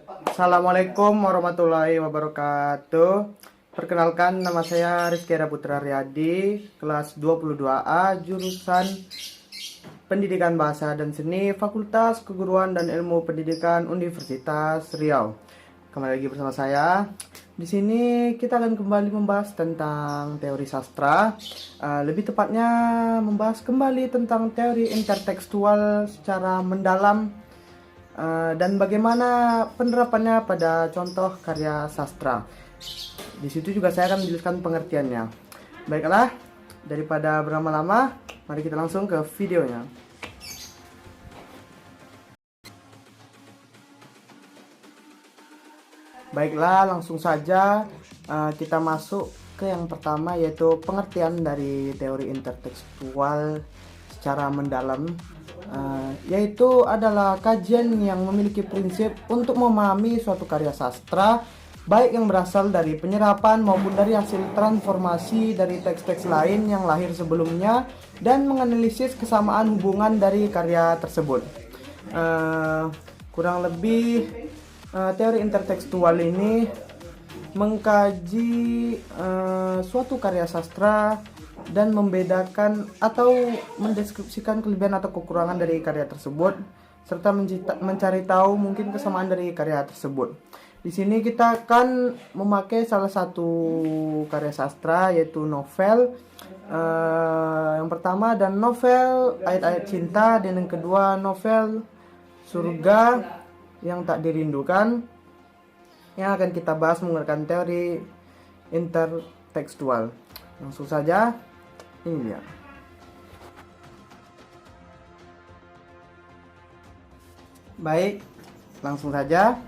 Assalamualaikum warahmatullahi wabarakatuh. Perkenalkan, nama saya Rizky Putra Riyadi, kelas 22A, jurusan Pendidikan Bahasa dan Seni, Fakultas Keguruan dan Ilmu Pendidikan Universitas Riau. Kembali lagi bersama saya. Di sini kita akan kembali membahas tentang teori sastra, lebih tepatnya membahas kembali tentang teori intertekstual secara mendalam, dan bagaimana penerapannya pada contoh karya sastra. Di situ juga saya akan menjelaskan pengertiannya. Baiklah, daripada berlama-lama, mari kita langsung ke videonya. Baiklah, langsung saja kita masuk ke yang pertama, yaitu pengertian dari teori intertekstual secara mendalam. Yaitu adalah kajian yang memiliki prinsip untuk memahami suatu karya sastra, baik yang berasal dari penyerapan maupun dari hasil transformasi dari teks-teks lain yang lahir sebelumnya, dan menganalisis kesamaan hubungan dari karya tersebut. Kurang lebih teori intertekstual ini mengkaji suatu karya sastra dan membedakan atau mendeskripsikan kelebihan atau kekurangan dari karya tersebut, serta mencari tahu mungkin kesamaan dari karya tersebut. Di sini kita akan memakai salah satu karya sastra, yaitu novel. Yang pertama ada novel Ayat-Ayat Cinta, dan yang kedua novel Surga yang Tak Dirindukan, yang akan kita bahas menggunakan teori intertekstual. Langsung saja, ini dia. Baik, langsung saja.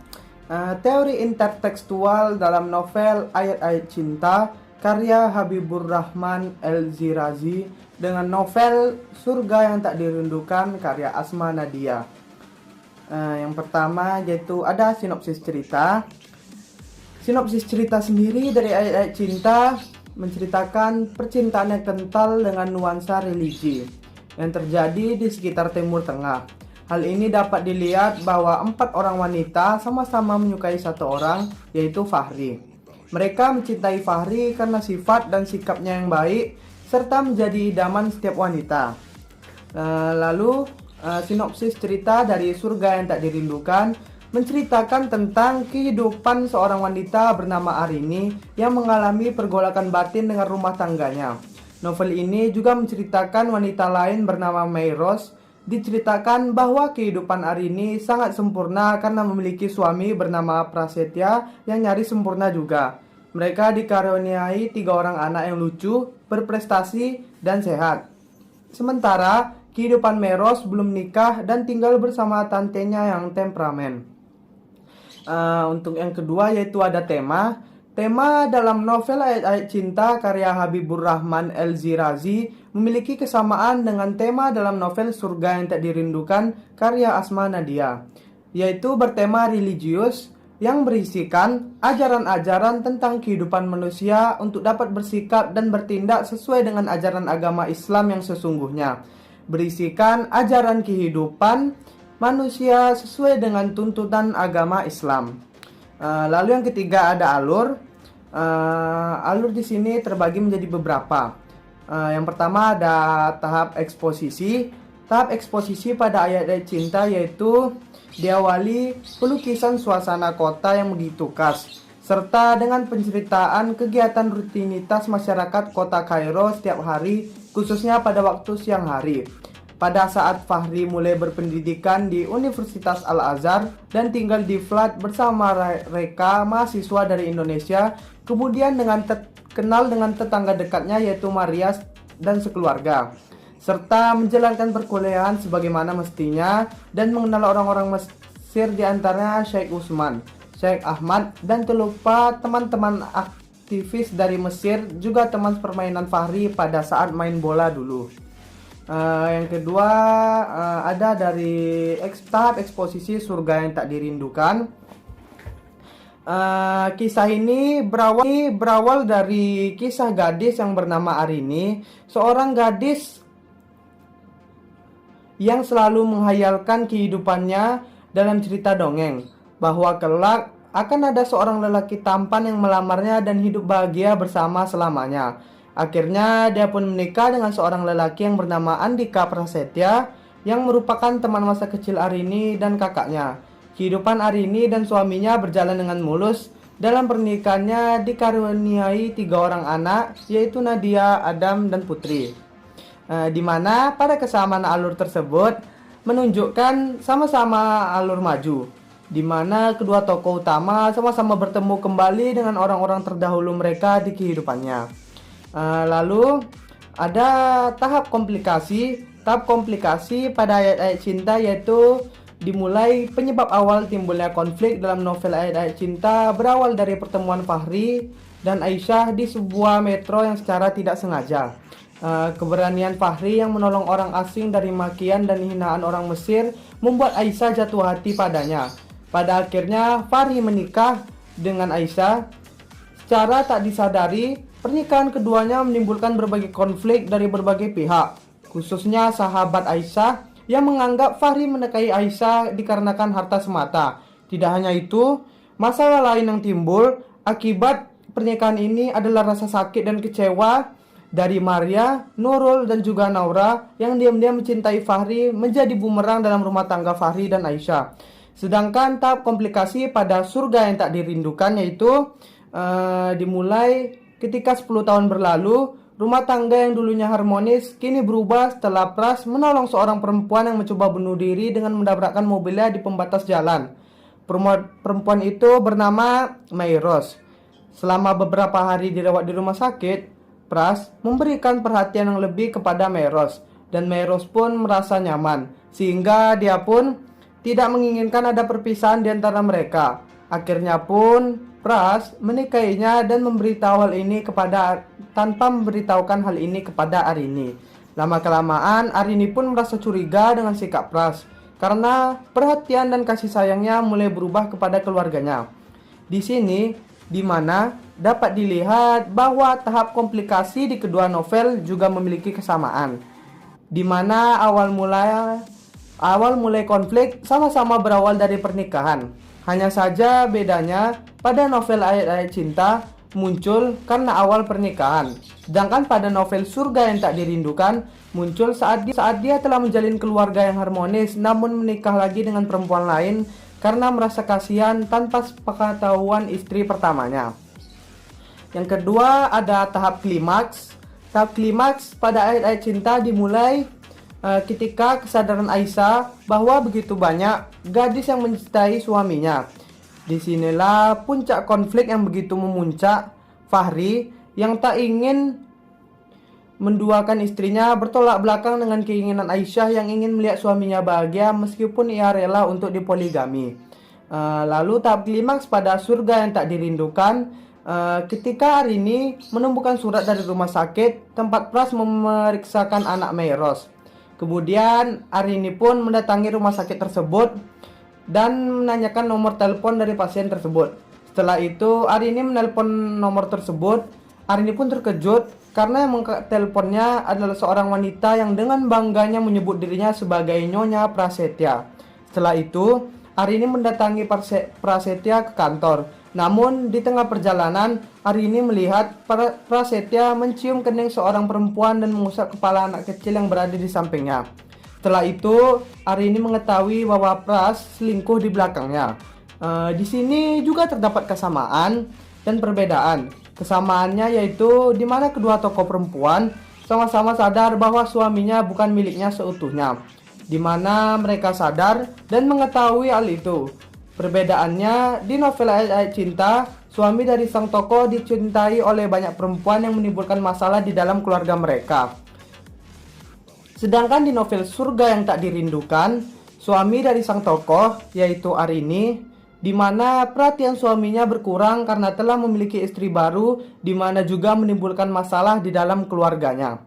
Teori intertekstual dalam novel Ayat-Ayat Cinta karya Habibur Rahman El-Shirazi dengan novel Surga yang Tak Dirindukan karya Asma Nadia. Yang pertama yaitu ada sinopsis cerita. Sinopsis cerita sendiri dari Ayat-Ayat Cinta menceritakan percintaan yang kental dengan nuansa religi yang terjadi di sekitar Timur Tengah. Hal ini dapat dilihat bahwa 4 orang wanita sama-sama menyukai satu orang, yaitu Fahri. Mereka mencintai Fahri karena sifat dan sikapnya yang baik, serta menjadi idaman setiap wanita. Lalu sinopsis cerita dari Surga yang Tak Dirindukan menceritakan tentang kehidupan seorang wanita bernama Arini yang mengalami pergolakan batin dengan rumah tangganya. Novel ini juga menceritakan wanita lain bernama Mayros. Diceritakan bahwa kehidupan Arini sangat sempurna karena memiliki suami bernama Prasetya yang nyaris sempurna juga. Mereka dikaruniai 3 orang anak yang lucu, berprestasi, dan sehat. Sementara kehidupan Mayros belum nikah dan tinggal bersama tantenya yang temperamen. Untuk yang kedua yaitu ada tema. Tema dalam novel Ayat-Ayat Cinta karya Habibur Rahman El-Shirazi memiliki kesamaan dengan tema dalam novel Surga yang Tak Dirindukan karya Asma Nadia, yaitu bertema religius yang berisikan ajaran-ajaran tentang kehidupan manusia untuk dapat bersikap dan bertindak sesuai dengan ajaran agama Islam yang sesungguhnya. Berisikan ajaran kehidupan manusia sesuai dengan tuntutan agama Islam. Lalu yang ketiga ada alur. Alur di sini terbagi menjadi beberapa. Yang pertama ada tahap eksposisi. Tahap eksposisi pada Ayat-Ayat Cinta yaitu diawali pelukisan suasana kota yang begitu khas, serta dengan penceritaan kegiatan rutinitas masyarakat kota Kairo setiap hari, khususnya pada waktu siang hari. Pada saat Fahri mulai berpendidikan di Universitas Al-Azhar dan tinggal di flat bersama mereka mahasiswa dari Indonesia, kemudian kenal dengan tetangga dekatnya yaitu Marias dan sekeluarga, serta menjalankan perkuliahan sebagaimana mestinya dan mengenal orang-orang Mesir, di antaranya Sheikh Utsman, Sheikh Ahmad, dan terlupa teman-teman aktivis dari Mesir, juga teman permainan Fahri pada saat main bola dulu. Yang kedua ada dari tahap eksposisi Surga yang Tak Dirindukan. Kisah ini berawal dari kisah gadis yang bernama Arini, seorang gadis yang selalu menghayalkan kehidupannya dalam cerita dongeng. bahwa kelak akan ada seorang lelaki tampan yang melamarnya dan hidup bahagia bersama selamanya. Akhirnya dia pun menikah dengan seorang lelaki yang bernama Andika Prasetya yang merupakan teman masa kecil Arini dan kakaknya. Kehidupan Arini dan suaminya berjalan dengan mulus. Dalam pernikahannya dikaruniai 3 orang anak, yaitu Nadia, Adam, dan Putri. Di mana pada kesamaan alur tersebut menunjukkan sama-sama alur maju, di mana kedua tokoh utama sama-sama bertemu kembali dengan orang-orang terdahulu mereka di kehidupannya. Lalu ada tahap komplikasi. Tahap komplikasi pada ayat-ayat cinta yaitu dimulai penyebab awal timbulnya konflik dalam novel ayat-ayat cinta berawal dari pertemuan Fahri dan Aisyah di sebuah metro yang secara tidak sengaja. Keberanian Fahri yang menolong orang asing dari makian dan hinaan orang Mesir membuat Aisyah jatuh hati padanya. Pada akhirnya Fahri menikah dengan Aisyah. Secara tak disadari, pernikahan keduanya menimbulkan berbagai konflik dari berbagai pihak, khususnya sahabat Aisyah yang menganggap Fahri menikahi Aisyah dikarenakan harta semata. Tidak hanya itu, masalah lain yang timbul akibat pernikahan ini adalah rasa sakit dan kecewa dari Maria, Nurul, dan juga Naura yang diam-diam mencintai Fahri menjadi bumerang dalam rumah tangga Fahri dan Aisyah. Sedangkan tahap komplikasi pada surga yang tak dirindukan yaitu dimulai ketika 10 tahun berlalu. Rumah tangga yang dulunya harmonis kini berubah setelah Pras menolong seorang perempuan yang mencoba bunuh diri dengan mendabrakkan mobilnya di pembatas jalan. Perempuan itu bernama Mayros. Selama beberapa hari dirawat di rumah sakit, Pras memberikan perhatian yang lebih kepada Mayros, dan Mayros pun merasa nyaman, sehingga dia pun tidak menginginkan ada perpisahan di antara mereka. Akhirnya pun Pras menikahinya dan memberitahu hal ini tanpa memberitahukan hal ini kepada Arini. Lama-kelamaan Arini pun merasa curiga dengan sikap Pras karena perhatian dan kasih sayangnya mulai berubah kepada keluarganya. Di sini di mana dapat dilihat bahwa tahap komplikasi di kedua novel juga memiliki kesamaan. Di mana awal mulai konflik sama-sama berawal dari pernikahan. Hanya saja bedanya pada novel ayat-ayat cinta muncul karena awal pernikahan, sedangkan pada novel surga yang tak dirindukan muncul saat dia telah menjalin keluarga yang harmonis namun menikah lagi dengan perempuan lain karena merasa kasihan tanpa sepengetahuan istri pertamanya. Yang kedua ada tahap klimaks. Tahap klimaks pada ayat-ayat cinta dimulai ketika kesadaran Aisyah bahwa begitu banyak gadis yang mencintai suaminya. Disinilah puncak konflik yang begitu memuncak. Fahri yang tak ingin menduakan istrinya bertolak belakang dengan keinginan Aisyah yang ingin melihat suaminya bahagia meskipun ia rela untuk dipoligami. Lalu tahap klimaks pada surga yang tak dirindukan ketika Arini menemukan surat dari rumah sakit tempat Pras memeriksakan anak Mayros. Kemudian Arini pun mendatangi rumah sakit tersebut dan menanyakan nomor telepon dari pasien tersebut. Setelah itu Arini menelpon nomor tersebut. Arini pun terkejut karena yang mengangkat teleponnya adalah seorang wanita yang dengan bangganya menyebut dirinya sebagai Nyonya Prasetya. Setelah itu Arini mendatangi Prasetya ke kantor. Namun di tengah perjalanan Arini melihat Prasetya mencium kening seorang perempuan dan mengusap kepala anak kecil yang berada di sampingnya. Setelah itu Arini mengetahui bahwa Pras selingkuh di belakangnya. Di sini juga terdapat kesamaan dan perbedaan. Kesamaannya yaitu di mana kedua tokoh perempuan sama-sama sadar bahwa suaminya bukan miliknya seutuhnya, di mana mereka sadar dan mengetahui hal itu. Perbedaannya, di novel ayat-ayat cinta, suami dari sang tokoh dicintai oleh banyak perempuan yang menimbulkan masalah di dalam keluarga mereka. Sedangkan di novel surga yang tak dirindukan, suami dari sang tokoh, yaitu Arini, di mana perhatian suaminya berkurang karena telah memiliki istri baru, di mana juga menimbulkan masalah di dalam keluarganya.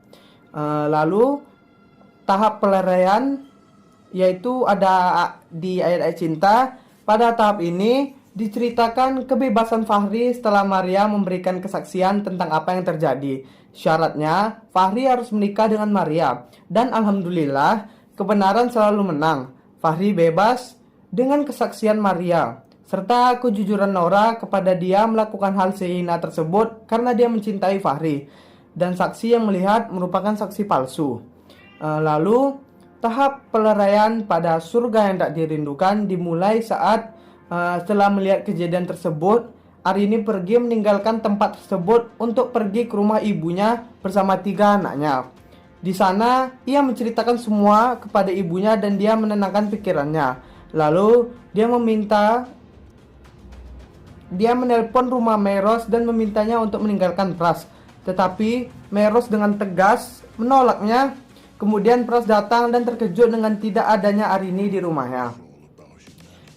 Lalu, tahap pelarian, yaitu ada di ayat-ayat cinta. Pada tahap ini diceritakan kebebasan Fahri setelah Maria memberikan kesaksian tentang apa yang terjadi. Syaratnya Fahri harus menikah dengan Maria, dan alhamdulillah kebenaran selalu menang. Fahri bebas dengan kesaksian Maria. serta kejujuran Nora kepada dia melakukan hal sehina tersebut karena dia mencintai Fahri, dan saksi yang melihat merupakan saksi palsu. Lalu tahap peleraian pada surga yang tak dirindukan dimulai saat setelah melihat kejadian tersebut, Arini pergi meninggalkan tempat tersebut untuk pergi ke rumah ibunya bersama 3 anaknya. Di sana ia menceritakan semua kepada ibunya dan dia menenangkan pikirannya. Lalu dia menelpon rumah Meros dan memintanya untuk meninggalkan Pras. Tetapi Meros dengan tegas menolaknya. Kemudian Pras datang dan terkejut dengan tidak adanya Arini di rumahnya.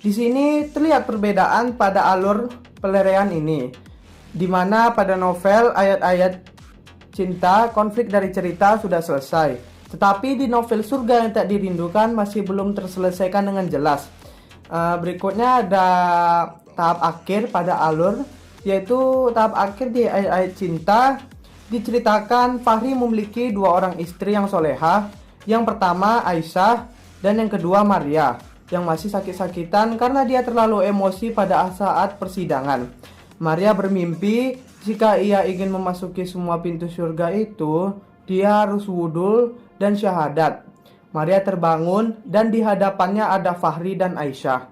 Di sini terlihat perbedaan pada alur peleraian ini, di mana pada novel ayat-ayat cinta konflik dari cerita sudah selesai, tetapi di novel Surga yang Tak Dirindukan masih belum terselesaikan dengan jelas. Berikutnya ada tahap akhir pada alur, yaitu tahap akhir di ayat-ayat cinta. Diceritakan Fahri memiliki 2 orang istri yang soleha. Yang pertama Aisyah dan yang kedua Maria, yang masih sakit-sakitan karena dia terlalu emosi pada saat persidangan. Maria bermimpi jika ia ingin memasuki semua pintu surga itu, dia harus wudhu dan syahadat. Maria terbangun dan di hadapannya ada Fahri dan Aisyah.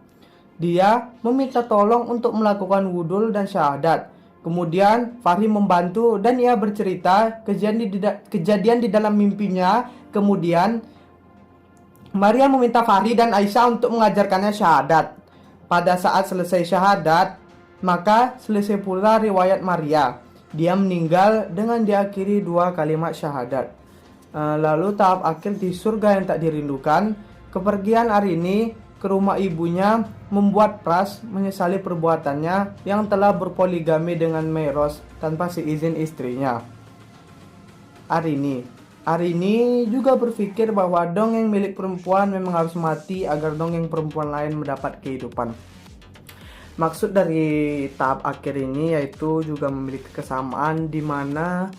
Dia meminta tolong untuk melakukan wudhu dan syahadat. Kemudian Fahri membantu dan ia bercerita kejadian di dalam mimpinya. Kemudian Maria meminta Fahri dan Aisyah untuk mengajarkannya syahadat. Pada saat selesai syahadat, maka selesai pula riwayat Maria. Dia meninggal dengan diakhiri 2 kalimat syahadat. Lalu tahap akhir di Surga yang Tak Dirindukan, kepergian Arini ke rumah ibunya membuat Pras menyesali perbuatannya yang telah berpoligami dengan Meros tanpa seizin istrinya. Arini juga berpikir bahwa dongeng milik perempuan memang harus mati agar dongeng perempuan lain mendapat kehidupan. Maksud dari tahap akhir ini yaitu juga memiliki kesamaan di mana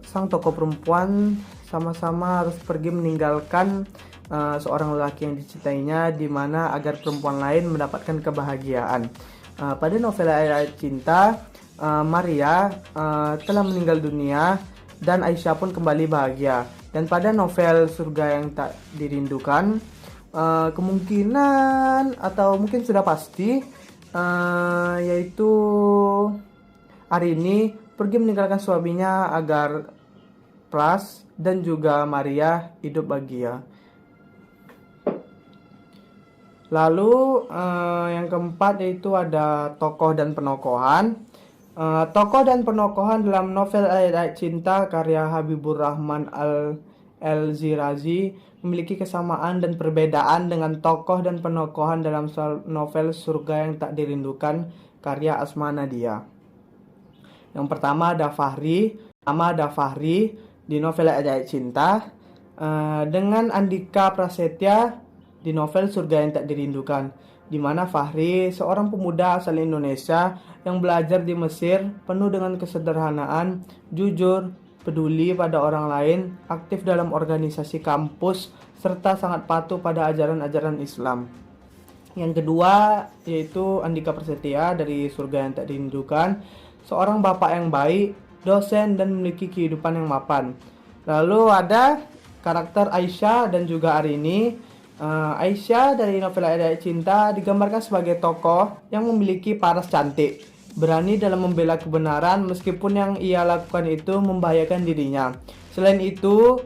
sang tokoh perempuan sama-sama harus pergi meninggalkan seorang lelaki yang dicintainya, di mana agar perempuan lain mendapatkan kebahagiaan. Pada novel ayat cinta, Maria telah meninggal dunia dan Aisyah pun kembali bahagia. Dan pada novel Surga yang Tak Dirindukan, kemungkinan atau mungkin sudah pasti yaitu Arini pergi meninggalkan suaminya agar Pras dan juga Maria hidup bahagia. Lalu yang keempat yaitu ada tokoh dan penokohan. Tokoh dan penokohan dalam novel Ayat-Ayat Cinta karya Habibur Rahman Al-Zirazi memiliki kesamaan dan perbedaan dengan tokoh dan penokohan dalam novel Surga yang Tak Dirindukan karya Asma Nadia. Yang pertama ada Fahri di novel Ayat-Ayat Cinta dengan Andika Prasetya di novel Surga yang Tak Dirindukan, di mana Fahri seorang pemuda asal Indonesia yang belajar di Mesir, penuh dengan kesederhanaan, jujur, peduli pada orang lain, aktif dalam organisasi kampus, serta sangat patuh pada ajaran-ajaran Islam. Yang kedua yaitu Andika Prasetya dari Surga yang Tak Dirindukan, seorang bapak yang baik, dosen, dan memiliki kehidupan yang mapan. Lalu ada karakter Aisyah dan juga Arini. Aisyah dari novel Ayat-Ayat Cinta digambarkan sebagai tokoh yang memiliki paras cantik, berani dalam membela kebenaran meskipun yang ia lakukan itu membahayakan dirinya. Selain itu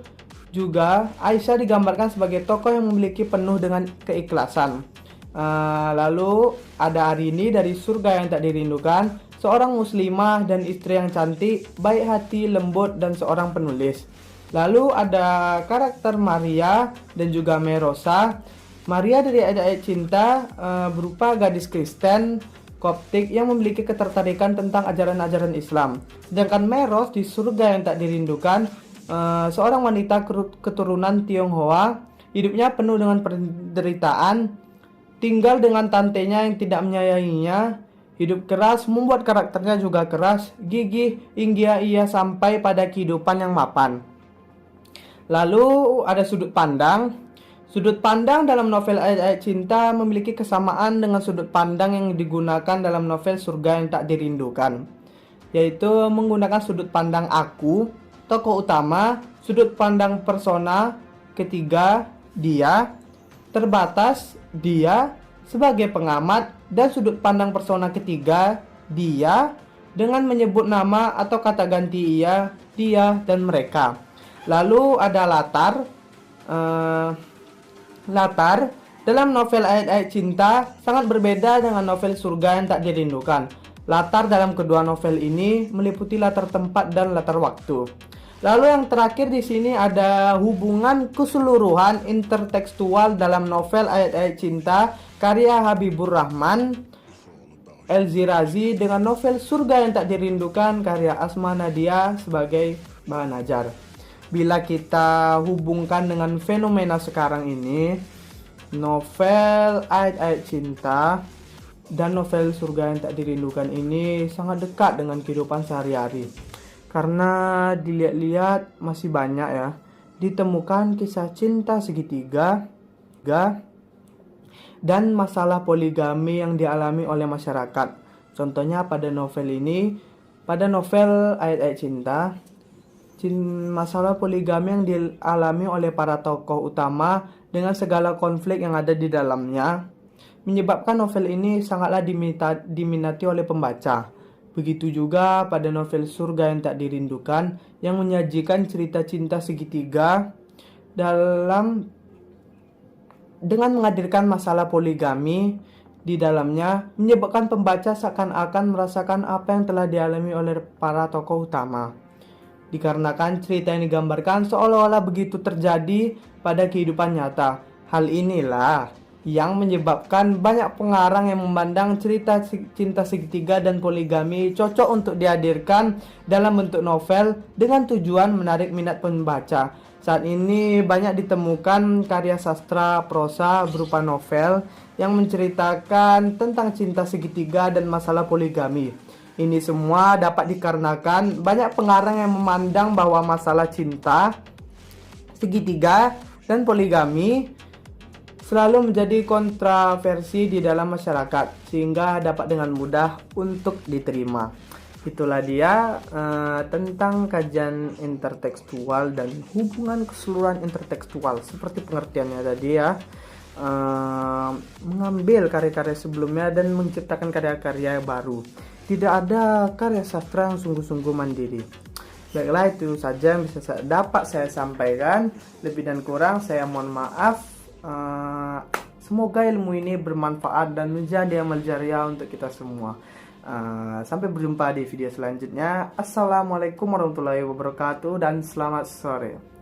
juga Aisyah digambarkan sebagai tokoh yang memiliki penuh dengan keikhlasan. Lalu ada Arini dari Surga yang Tak Dirindukan, seorang muslimah dan istri yang cantik, baik hati, lembut, dan seorang penulis. Lalu ada karakter Maria dan juga Merosa. Maria dari Ayat-Ayat Cinta berupa gadis Kristen Koptik yang memiliki ketertarikan tentang ajaran-ajaran Islam. Sedangkan Meros di Surga yang Tak Dirindukan, seorang wanita keturunan Tionghoa, hidupnya penuh dengan penderitaan, tinggal dengan tantenya yang tidak menyayanginya, hidup keras membuat karakternya juga keras, gigih hingga ia sampai pada kehidupan yang mapan. Lalu ada sudut pandang. Sudut pandang dalam novel Ayat-Ayat Cinta memiliki kesamaan dengan sudut pandang yang digunakan dalam novel Surga yang Tak Dirindukan, yaitu menggunakan sudut pandang aku, tokoh utama, sudut pandang persona ketiga, dia, terbatas, dia, sebagai pengamat, dan sudut pandang persona ketiga, dia, dengan menyebut nama atau kata ganti ia, dia, dan mereka. Lalu ada latar dalam novel Ayat-Ayat Cinta sangat berbeda dengan novel Surga yang Tak Dirindukan. Latar dalam kedua novel ini meliputi latar tempat dan latar waktu. Lalu yang terakhir di sini ada hubungan keseluruhan intertekstual dalam novel Ayat-Ayat Cinta karya Habibur Rahman El-Zirazi dengan novel Surga yang Tak Dirindukan karya Asma Nadia sebagai bahan ajar. Bila kita hubungkan dengan fenomena sekarang ini, novel Ayat-Ayat Cinta dan novel Surga yang Tak Dirindukan ini sangat dekat dengan kehidupan sehari-hari. Karena dilihat-lihat masih banyak ya ditemukan kisah cinta segitiga dan masalah poligami yang dialami oleh masyarakat. Contohnya pada novel Ayat-Ayat Cinta, masalah poligami yang dialami oleh para tokoh utama dengan segala konflik yang ada di dalamnya menyebabkan novel ini sangatlah diminati oleh pembaca. Begitu juga pada novel Surga yang Tak Dirindukan yang menyajikan cerita cinta segitiga dengan menghadirkan masalah poligami di dalamnya menyebabkan pembaca seakan-akan merasakan apa yang telah dialami oleh para tokoh utama. Dikarenakan cerita yang digambarkan seolah-olah begitu terjadi pada kehidupan nyata. Hal inilah yang menyebabkan banyak pengarang yang memandang cerita cinta segitiga dan poligami cocok untuk dihadirkan dalam bentuk novel dengan tujuan menarik minat pembaca. Saat ini banyak ditemukan karya sastra prosa berupa novel yang menceritakan tentang cinta segitiga dan masalah poligami. Ini semua dapat dikarenakan banyak pengarang yang memandang bahwa masalah cinta segitiga dan poligami selalu menjadi kontroversi di dalam masyarakat sehingga dapat dengan mudah untuk diterima. Itulah dia tentang kajian intertekstual dan hubungan keseluruhan intertekstual seperti pengertiannya tadi ya. Mengambil karya-karya sebelumnya dan menciptakan karya-karya baru. Tidak ada karya sastra yang sungguh-sungguh mandiri. Baiklah, itu saja yang bisa dapat saya sampaikan. Lebih dan kurang saya mohon maaf. Semoga ilmu ini bermanfaat dan menjadi amal jariah untuk kita semua. Sampai berjumpa di video selanjutnya. Assalamualaikum warahmatullahi wabarakatuh dan selamat sore.